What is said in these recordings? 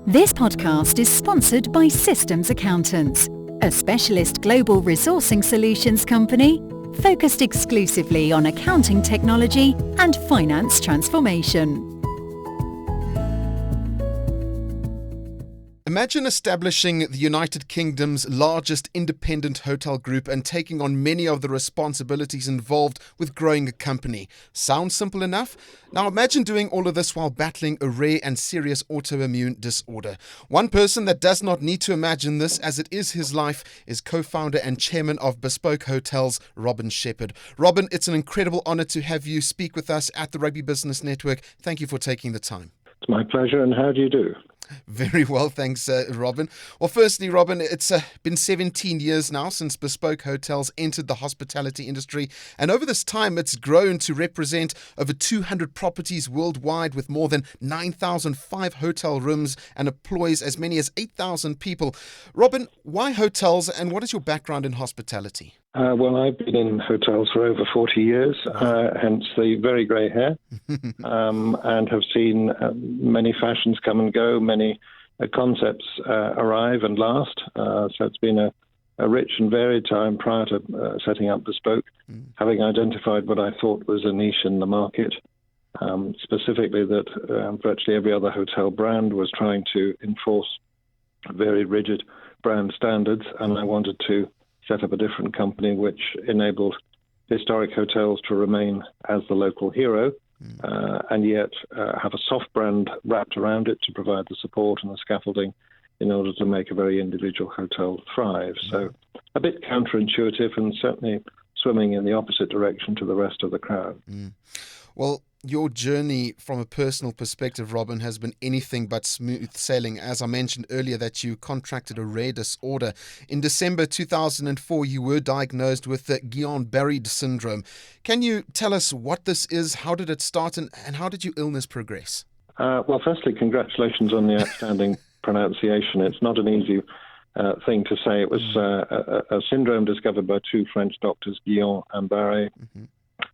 This podcast is sponsored by Systems Accountants, a specialist global resourcing solutions company focused exclusively on accounting technology and finance transformation. Imagine establishing the United Kingdom's largest independent hotel group and taking on many of the responsibilities involved with growing a company. Sounds simple enough? Now imagine doing all of this while battling a rare and serious autoimmune disorder. One person that does not need to imagine this, as it is his life, is co-founder and chairman of Bespoke Hotels, Robin Sheppard. Robin, it's an incredible honor to have you speak with us at the Rugby Business Network. Thank you for taking the time. It's my pleasure, and how do you do? Very well, thanks, Robin. Well, firstly, Robin, it's been 17 years now since Bespoke Hotels entered the hospitality industry, and over this time it's grown to represent over 200 properties worldwide with more than 9,005 hotel rooms and employs as many as 8,000 people. Robin, why hotels, and what is your background in hospitality? Well, I've been in hotels for over 40 years, hence the very grey hair, and have seen many fashions come and go, many concepts arrive and last. So it's been a rich and varied time prior to setting up Bespoke, having identified what I thought was a niche in the market, specifically that virtually every other hotel brand was trying to enforce very rigid brand standards, and I wanted to set up a different company which enabled historic hotels to remain as the local hero and yet have a soft brand wrapped around it to provide the support and the scaffolding in order to make a very individual hotel thrive. So a bit counterintuitive and certainly swimming in the opposite direction to the rest of the crowd. Well, your journey from a personal perspective, Robin, has been anything but smooth sailing. As I mentioned earlier, that you contracted a rare disorder. In December 2004, you were diagnosed with the Guillain-Barre syndrome. Can you tell us what this is, how did it start, and how did your illness progress? Well, firstly, congratulations on the outstanding pronunciation. It's not an easy thing to say. It was a syndrome discovered by two French doctors, Guillain-Barre,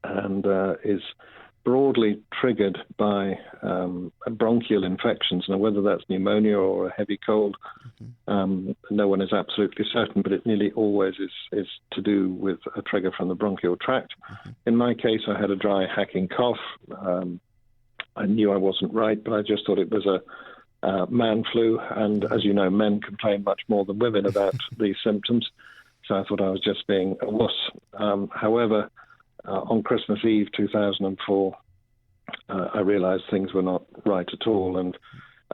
and is broadly triggered by bronchial infections. Now, whether that's pneumonia or a heavy cold, no one is absolutely certain, but it nearly always is to do with a trigger from the bronchial tract. In my case, I had a dry, hacking cough. I knew I wasn't right, but I just thought it was a man flu. And as you know, men complain much more than women about these symptoms. So I thought I was just being a wuss. However, on Christmas Eve 2004, I realized things were not right at all, and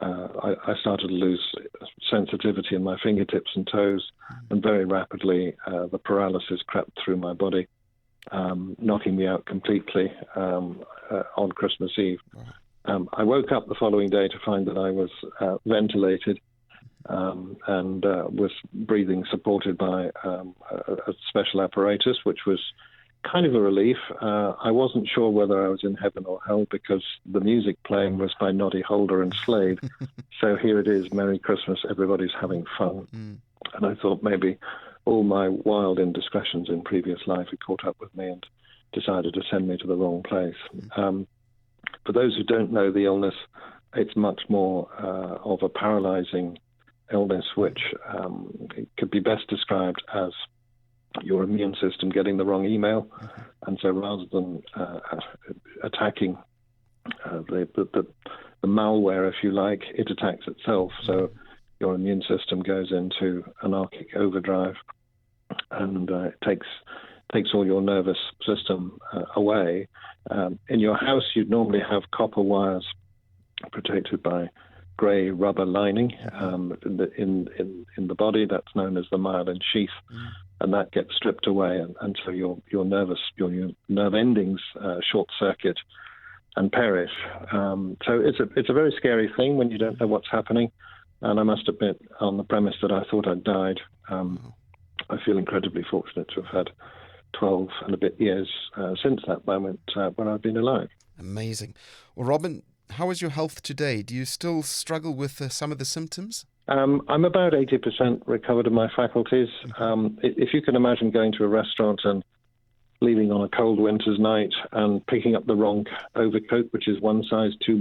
I started to lose sensitivity in my fingertips and toes, and very rapidly the paralysis crept through my body, knocking me out completely on Christmas Eve. I woke up the following day to find that I was ventilated and was breathing supported by a special apparatus, which was kind of a relief. I wasn't sure whether I was in heaven or hell because the music playing was by Noddy Holder and Slade. So here it is, Merry Christmas, everybody's having fun. And I thought maybe all my wild indiscretions in previous life had caught up with me and decided to send me to the wrong place. For those who don't know the illness, it's much more of a paralyzing illness, which could be best described as your immune system getting the wrong email, and so rather than attacking the malware, if you like, it attacks itself. So your immune system goes into anarchic overdrive, and it takes all your nervous system away. In your house, you'd normally have copper wires protected by grey rubber lining in the body. That's known as the myelin sheath. And that gets stripped away, and so your nerve endings short circuit and perish. So it's a very scary thing when you don't know what's happening. And I must admit, on the premise that I thought I'd died, I feel incredibly fortunate to have had 12 and a bit years since that moment when I've been alive. Amazing. Well, Robin, how is your health today? Do you still struggle with some of the symptoms? I'm about 80% recovered of my faculties. If you can imagine going to a restaurant and leaving on a cold winter's night and picking up the wrong overcoat, which is one size too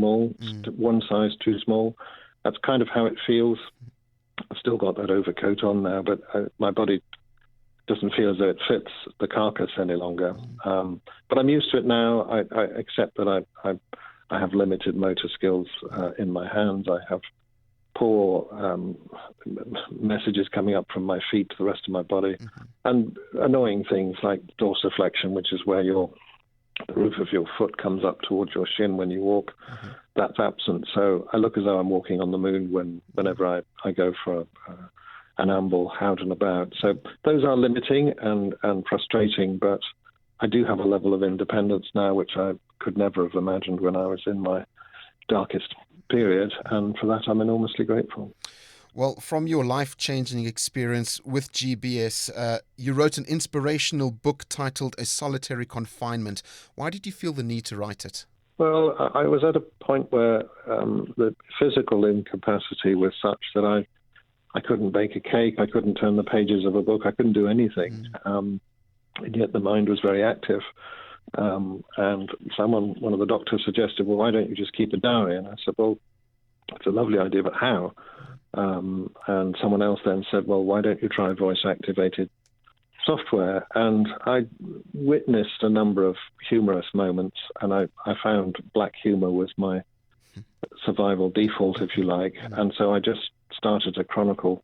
small, that's kind of how it feels. I've still got that overcoat on now, but my body doesn't feel as though it fits the carcass any longer. But I'm used to it now. I accept that I have limited motor skills in my hands. I have poor messages coming up from my feet to the rest of my body, and annoying things like dorsiflexion, which is where the roof of your foot comes up towards your shin when you walk. That's absent. So I look as though I'm walking on the moon whenever I go for an amble out and about. So those are limiting and frustrating, but I do have a level of independence now which I could never have imagined when I was in my darkest period, and for that I'm enormously grateful. Well, from your life-changing experience with GBS, you wrote an inspirational book titled A Solitary Confinement. Why did you feel the need to write it? Well, I was at a point where the physical incapacity was such that I couldn't bake a cake, I couldn't turn the pages of a book, I couldn't do anything. And yet the mind was very active. And one of the doctors suggested, well, why don't you just keep a diary? And I said, well, it's a lovely idea, but how? And someone else then said, well, why don't you try voice-activated software? And I witnessed a number of humorous moments, and I found black humor was my survival default, if you like. And so I just started to chronicle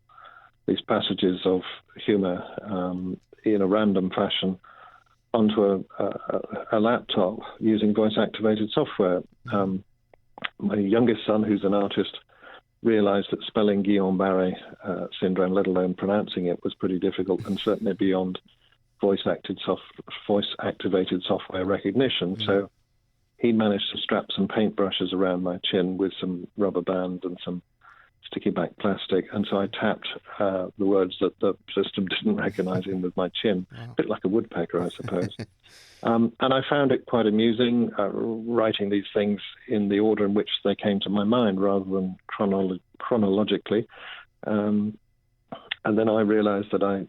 these passages of humor in a random fashion onto a laptop using voice-activated software. My youngest son, who's an artist, realized that spelling Guillain-Barre syndrome, let alone pronouncing it, was pretty difficult and certainly beyond voice-activated software recognition. So he managed to strap some paintbrushes around my chin with some rubber bands and some sticky back plastic, and so I tapped the words that the system didn't recognize in with my chin, a bit like a woodpecker, I suppose. And I found it quite amusing, writing these things in the order in which they came to my mind rather than chronologically. And then I realized that I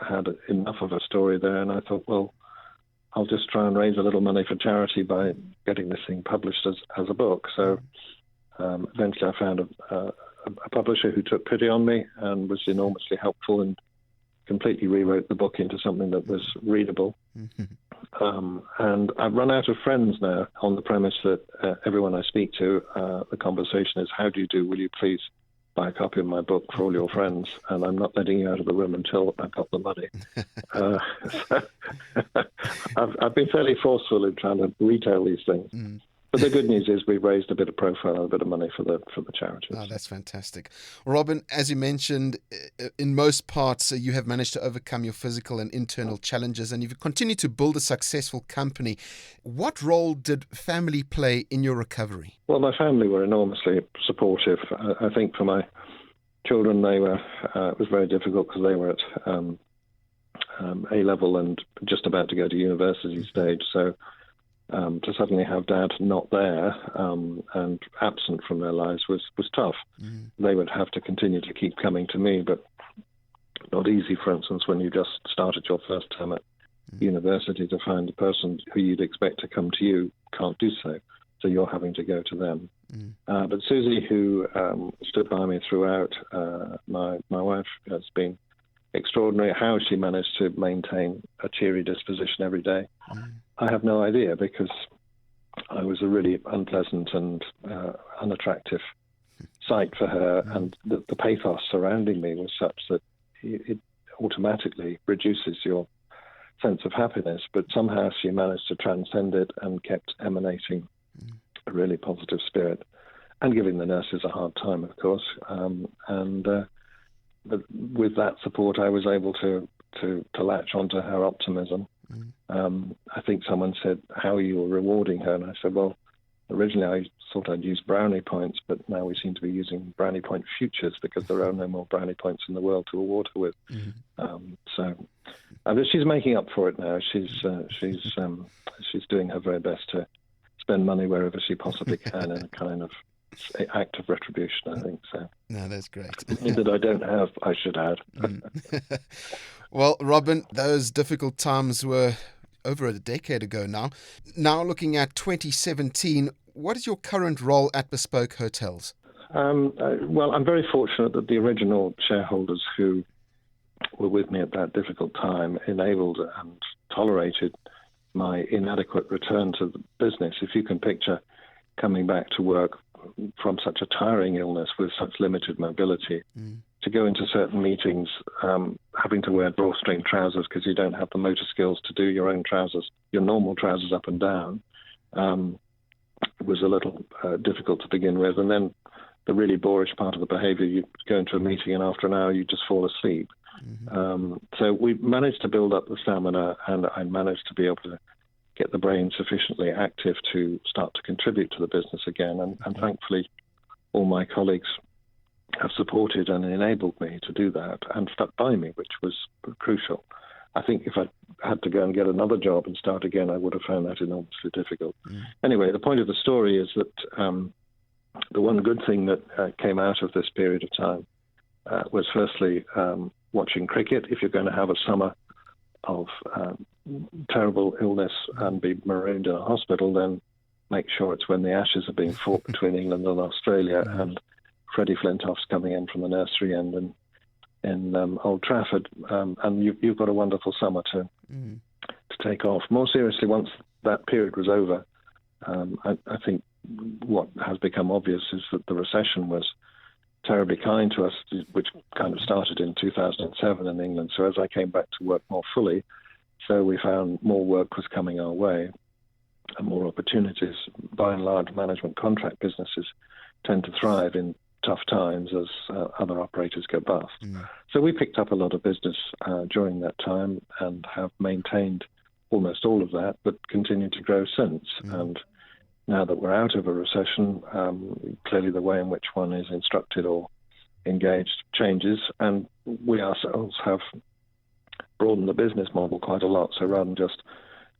had enough of a story there, and I thought, well, I'll just try and raise a little money for charity by getting this thing published as a book. So eventually I found a publisher who took pity on me and was enormously helpful and completely rewrote the book into something that was readable. And I've run out of friends now on the premise that everyone I speak to, the conversation is, how do you do? Will you please buy a copy of my book for all your friends? And I'm not letting you out of the room until I've got the money. I've been fairly forceful in trying to retail these things. But the good news is we've raised a bit of profile and a bit of money for the charities. Oh, that's fantastic. Robin, as you mentioned, in most parts, you have managed to overcome your physical and internal challenges, and you've continued to build a successful company. What role did family play in your recovery? Well, my family were enormously supportive. I think for my children, it was very difficult because they were at A-level and just about to go to university stage. So to suddenly have Dad not there and absent from their lives was tough. They would have to continue to keep coming to me, but not easy, for instance, when you just started your first term at university to find a person who you'd expect to come to you can't do so. So you're having to go to them. But Susie, who stood by me throughout, my wife, has been extraordinary. How she managed to maintain a cheery disposition every day, I have no idea, because I was a really unpleasant and unattractive sight for her, and the pathos surrounding me was such that it automatically reduces your sense of happiness. But somehow she managed to transcend it and kept emanating a really positive spirit, and giving the nurses a hard time, of course. But with that support, I was able to latch onto her optimism. I think someone said, how are you rewarding her? And I said, well, originally I thought I'd use brownie points, but now we seem to be using brownie point futures because there are no more brownie points in the world to award her with. But she's making up for it now. She's doing her very best to spend money wherever she possibly can in a kind of act of retribution, I think. So no, that's great. That I don't have, I should add. Well, Robin, those difficult times were over a decade ago now. Now looking at 2017, what is your current role at Bespoke Hotels? Well, I'm very fortunate that the original shareholders who were with me at that difficult time enabled and tolerated my inadequate return to the business. If you can picture coming back to work from such a tiring illness with such limited mobility, to go into certain meetings having to wear drawstring trousers because you don't have the motor skills to do your own trousers, your normal trousers up and down, was a little difficult to begin with. And then the really boorish part of the behaviour, you go into a meeting and after an hour you just fall asleep. So we managed to build up the stamina, and I managed to be able to get the brain sufficiently active to start to contribute to the business again. And thankfully, all my colleagues have supported and enabled me to do that and stuck by me, which was crucial. I think if I had to go and get another job and start again, I would have found that enormously difficult. Anyway, the point of the story is that the one good thing that came out of this period of time was firstly watching cricket. If you're going to have a summer of terrible illness and be marooned in a hospital, then make sure it's when the Ashes are being fought between England and Australia, and Freddie Flintoff's coming in from the nursery end in Old Trafford, and you've got a wonderful summer to take off. More seriously, once that period was over, I think what has become obvious is that the recession was terribly kind to us, which kind of started in 2007 in England. So as I came back to work more fully, so we found more work was coming our way and more opportunities. By and large, management contract businesses tend to thrive in tough times as other operators go bust. So we picked up a lot of business during that time and have maintained almost all of that, but continued to grow since. And now that we're out of a recession, clearly the way in which one is instructed or engaged changes, and we ourselves have broadened the business model quite a lot. So rather than just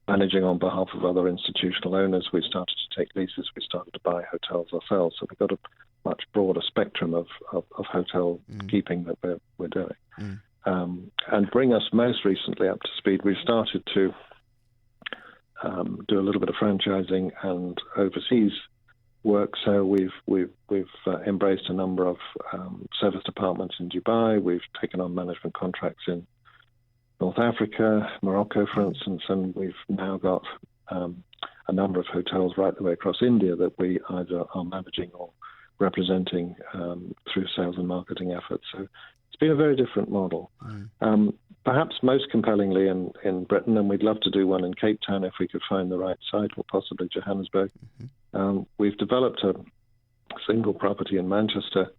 managing on behalf of other institutional owners, we started to take leases, we started to buy hotels ourselves. So we've got a much broader spectrum of hotel keeping that we're doing. And bring us most recently up to speed, we've started to do a little bit of franchising and overseas work. So we've embraced a number of service departments in Dubai. We've taken on management contracts in North Africa, Morocco, for instance, and we've now got a number of hotels right the way across India that we either are managing or representing through sales and marketing efforts. So it's been a very different model. Perhaps most compellingly in Britain, and we'd love to do one in Cape Town if we could find the right site, or possibly Johannesburg. We've developed a single property in Manchester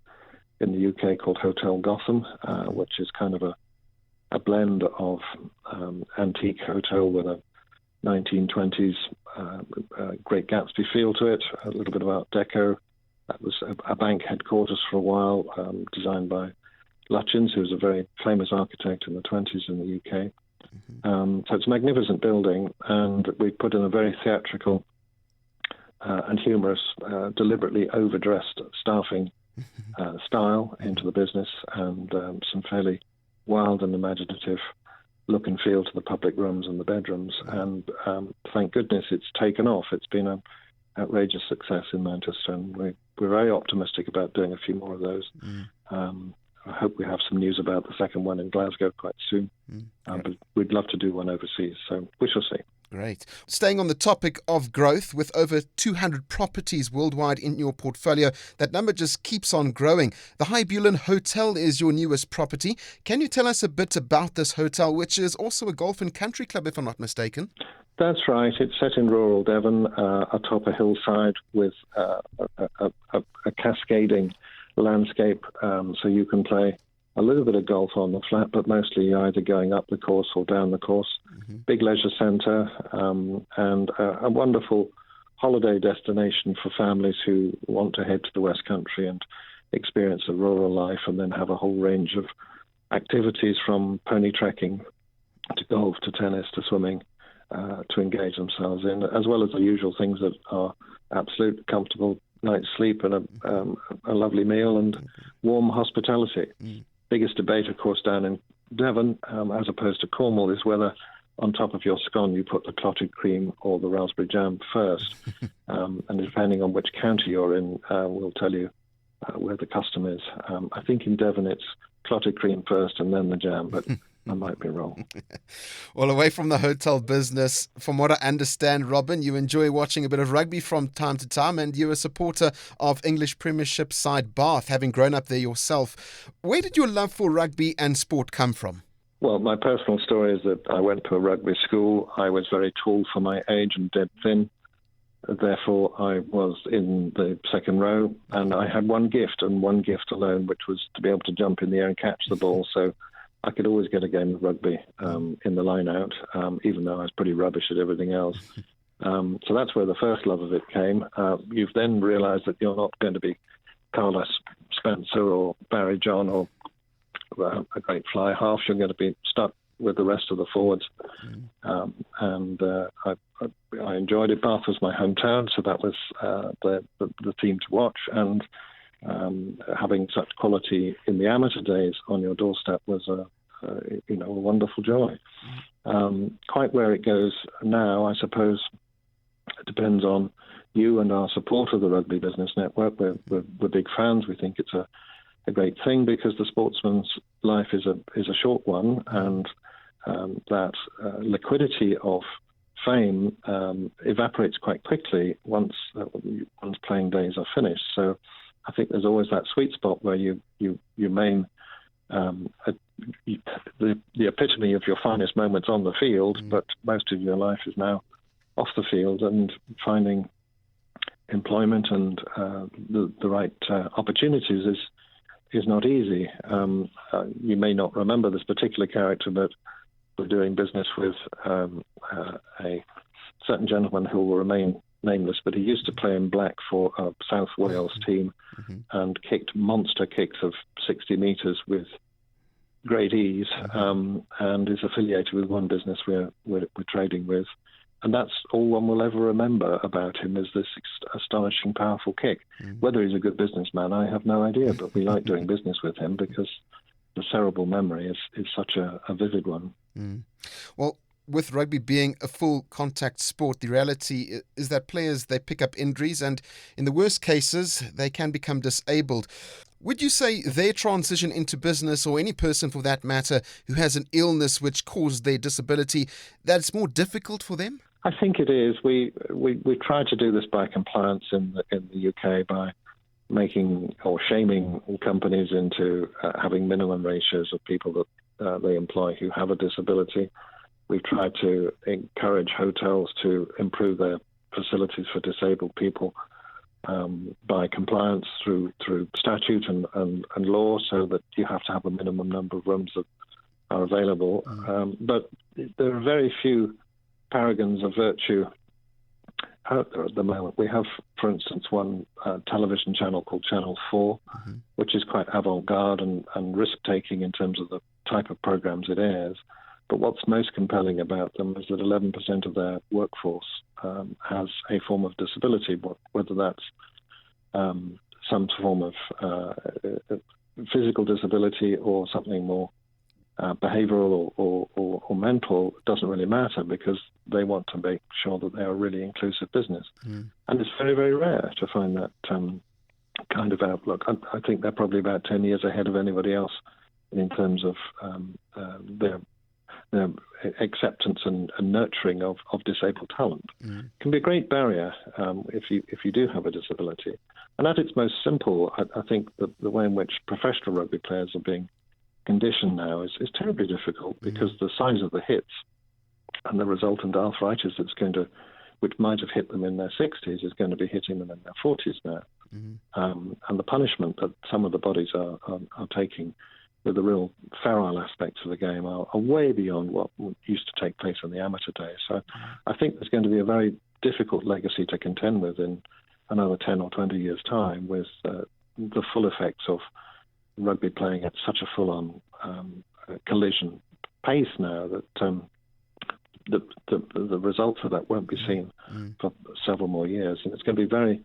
in the UK called Hotel Gotham, which is kind of a blend of antique hotel with a 1920s Great Gatsby feel to it, a little bit of Art Deco. That was a bank headquarters for a while, designed by Lutyens, who was a very famous architect in the 20s in the UK. So it's a magnificent building, and we put in a very theatrical and humorous, deliberately overdressed staffing style into the business, and some fairly wild and imaginative look and feel to the public rooms and the bedrooms. And thank goodness it's taken off. It's been an outrageous success in Manchester, and we're very optimistic about doing a few more of those. I hope we have some news about the second one in Glasgow quite soon. But we'd love to do one overseas, so we shall see. Great. Staying on the topic of growth, with over 200 properties worldwide in your portfolio, that number just keeps on growing. The Bulan Hotel is your newest property. Can you tell us a bit about this hotel, which is also a golf and country club, if I'm not mistaken? That's right. It's set in rural Devon, atop a hillside with a cascading landscape, so you can play a little bit of golf on the flat, but mostly either going up the course or down the course. Big leisure centre, and a wonderful holiday destination for families who want to head to the West Country and experience a rural life, and then have a whole range of activities from pony trekking to golf to tennis to swimming to engage themselves in, as well as the usual things that are absolute comfortable night's sleep and a lovely meal and warm hospitality. Biggest debate, of course, down in Devon, as opposed to Cornwall, is whether on top of your scone you put the clotted cream or the raspberry jam first. And depending on which county you're in, we'll tell you where the custom is. I think in Devon it's clotted cream first and then the jam, but I might be wrong. Well, away from the hotel business, from what I understand, Robin, you enjoy watching a bit of rugby from time to time, and you're a supporter of English Premiership side Bath, having grown up there yourself. Where did your love for rugby and sport come from? Well, my personal story is that I went to a rugby school. I was very tall for my age and dead thin. Therefore, I was in the second row, and I had one gift alone, which was to be able to jump in the air and catch the ball. So I could always get a game of rugby in the line-out, even though I was pretty rubbish at everything else. So that's where the first love of it came. You've then realised that you're not going to be Carlos Spencer or Barry Gion or a great fly half. You're going to be stuck with the rest of the forwards. I enjoyed it. Bath was my hometown, so that was the team to watch. And having such quality in the amateur days on your doorstep was a wonderful joy. Quite where it goes now, I suppose, it depends on you and our support of the Rugby Business Network. We're big fans. We think it's a great thing because the sportsman's life is a short one, and that liquidity of fame evaporates quite quickly once one's playing days are finished. So I think there's always that sweet spot where you remain the epitome of your finest moments on the field, but most of your life is now off the field, and finding employment and the right opportunities is not easy. You may not remember this particular character, but we're doing business with a certain gentleman who will remain nameless, but he used to play in black for a South Wales team and kicked monster kicks of 60 metres with great ease, and is affiliated with one business we're trading with. And that's all one will ever remember about him, is this astonishing, powerful kick. Whether he's a good businessman, I have no idea, but we like doing business with him because the cerebral memory is such a vivid one. Well, with rugby being a full contact sport, the reality is that players, they pick up injuries, and in the worst cases, they can become disabled. Would you say their transition into business, or any person for that matter who has an illness which caused their disability, that's more difficult for them? I think it is. We try to do this by compliance in the UK by making or shaming companies into having minimum ratios of people that they employ who have a disability. We've tried to encourage hotels to improve their facilities for disabled people by compliance through statute and law, so that you have to have a minimum number of rooms that are available. But there are very few paragons of virtue out there at the moment. We have, for instance, one television channel called Channel 4, which is quite avant-garde and risk-taking in terms of the type of programs it airs. But what's most compelling about them is that 11% of their workforce has a form of disability, whether that's some form of physical disability or something more behavioral or mental. Doesn't really matter, because they want to make sure that they're a really inclusive business. And it's very, very rare to find that kind of outlook. I think they're probably about 10 years ahead of anybody else in terms of their acceptance and nurturing of disabled talent. Can be a great barrier if you do have a disability. And at its most simple, I think the way in which professional rugby players are being conditioned now is terribly difficult, because the size of the hits and the resultant arthritis which might have hit them in their 60s is going to be hitting them in their 40s now. And the punishment that some of the bodies are taking with the real feral aspects of the game are way beyond what used to take place in the amateur days. So I think there's going to be a very difficult legacy to contend with in another 10 or 20 years' time, with the full effects of rugby playing at such a full-on collision pace now that the results of that won't be seen for several more years. And it's going to be very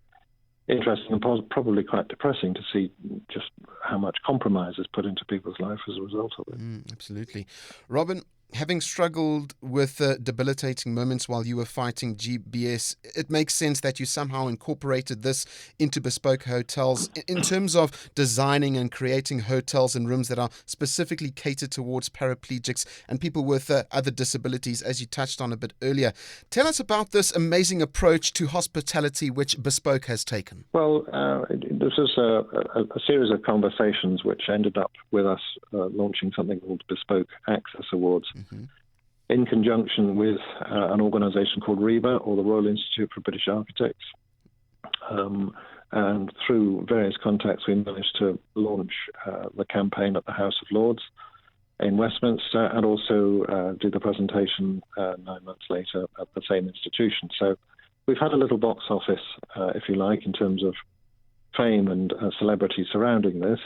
interesting and probably quite depressing to see just how much compromise is put into people's life as a result of it. Absolutely. Robin, Having struggled with debilitating moments while you were fighting GBS, it makes sense that you somehow incorporated this into Bespoke Hotels in terms of designing and creating hotels and rooms that are specifically catered towards paraplegics and people with other disabilities, as you touched on a bit earlier. Tell us about this amazing approach to hospitality which Bespoke has taken. Well, this is a series of conversations which ended up with us launching something called Bespoke Access Awards. In conjunction with an organisation called RIBA, or the Royal Institute for British Architects. And through various contacts, we managed to launch the campaign at the House of Lords in Westminster, and also did the presentation 9 months later at the same institution. So we've had a little box office, if you like, in terms of fame and celebrity surrounding this.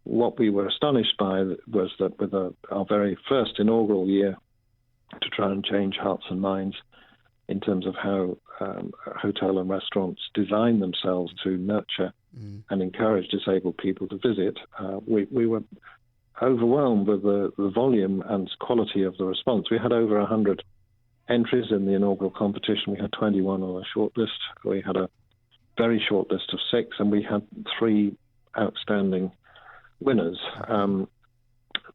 What we were astonished by was that with our very first inaugural year to try and change hearts and minds in terms of how hotel and restaurants design themselves to nurture and encourage disabled people to visit, we were overwhelmed with the volume and quality of the response. We had over 100 entries in the inaugural competition. We had 21 on a short list. We had a very short list of 6, and we had 3 outstanding winners.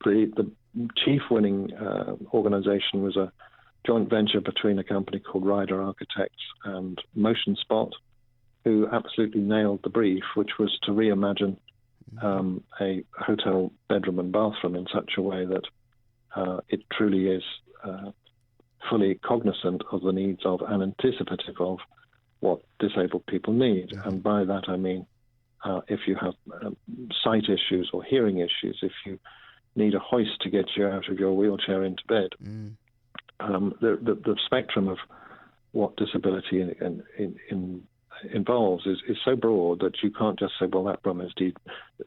The chief winning organisation was a joint venture between a company called Ryder Architects and Motion Spot, who absolutely nailed the brief, which was to reimagine a hotel bedroom and bathroom in such a way that it truly is fully cognizant of the needs of and anticipative of what disabled people need. And by that I mean if you have sight issues or hearing issues, if you need a hoist to get you out of your wheelchair into bed, the spectrum of what disability involves is so broad that you can't just say, well, that room is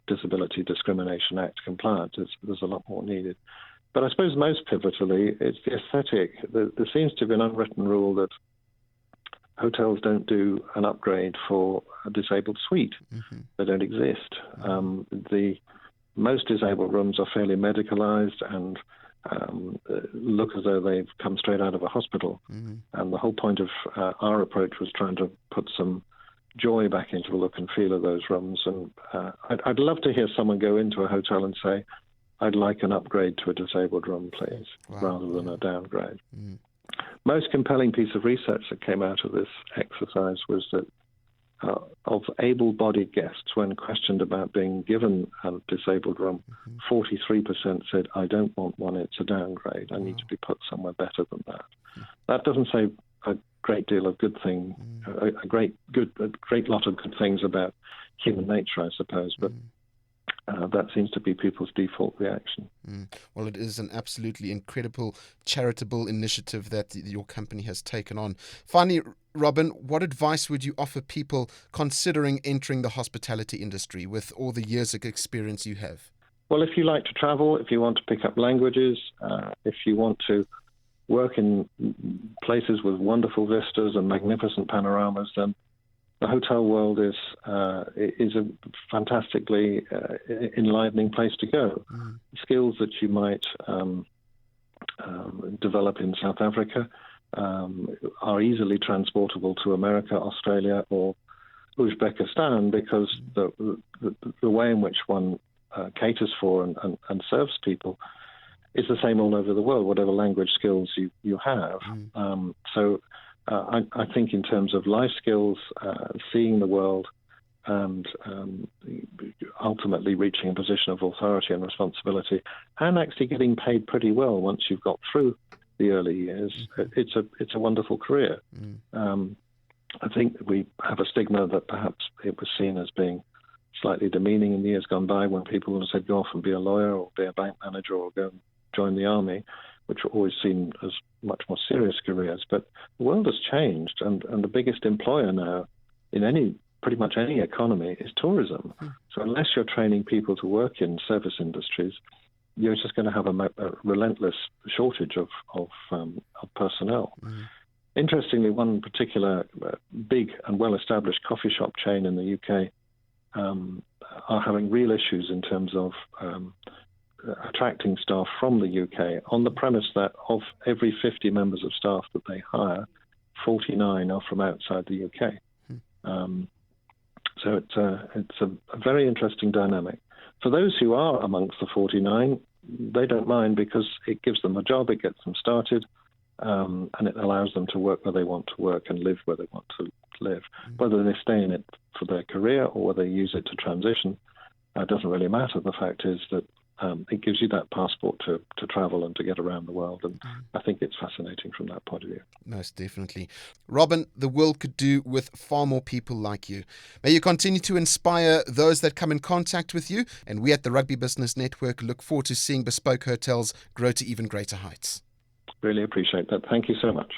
Disability Discrimination Act compliant. There's a lot more needed. But I suppose most pivotally, it's the aesthetic. There seems to be an unwritten rule that hotels don't do an upgrade for a disabled suite. They don't exist. The most disabled rooms are fairly medicalized and look as though they've come straight out of a hospital. And the whole point of our approach was trying to put some joy back into the look and feel of those rooms. And I'd love to hear someone go into a hotel and say, I'd like an upgrade to a disabled room, please, rather than a downgrade. Most compelling piece of research that came out of this exercise was that of able-bodied guests, when questioned about being given a disabled room, 43% said, I don't want one, it's a downgrade. I need to be put somewhere better than that. That doesn't say a great deal of good thing, a great lot of good things about human nature, I suppose, but that seems to be people's default reaction. Well, it is an absolutely incredible charitable initiative that your company has taken on. Finally, Robin, what advice would you offer people considering entering the hospitality industry with all the years of experience you have? Well, if you like to travel, if you want to pick up languages, if you want to work in places with wonderful vistas and magnificent panoramas, then the hotel world is a fantastically enlivening place to go. Skills that you might develop in South Africa are easily transportable to America, Australia, or Uzbekistan, because the way in which one caters for and serves people is the same all over the world, whatever language skills you have. So I think in terms of life skills, seeing the world, and ultimately reaching a position of authority and responsibility, and actually getting paid pretty well once you've got through the early years, it's a wonderful career. I think we have a stigma that perhaps it was seen as being slightly demeaning in the years gone by, when people would have said, go off and be a lawyer or be a bank manager or go and join the army, which were always seen as much more serious careers. But the world has changed, and the biggest employer now in pretty much any economy is tourism. So unless you're training people to work in service industries, you're just going to have a relentless shortage of personnel. Interestingly, one particular big and well-established coffee shop chain in the UK are having real issues in terms of attracting staff from the UK on the premise that of every 50 members of staff that they hire, 49 are from outside the UK. So it's a very interesting dynamic. For those who are amongst the 49, they don't mind because it gives them a job, it gets them started, and it allows them to work where they want to work and live where they want to live. Whether they stay in it for their career or whether they use it to transition, doesn't really matter. The fact is that it gives you that passport to travel and to get around the world. And I think it's fascinating from that point of view. Most definitely. Robin, the world could do with far more people like you. May you continue to inspire those that come in contact with you. And we at the Rugby Business Network look forward to seeing Bespoke Hotels grow to even greater heights. Really appreciate that. Thank you so much.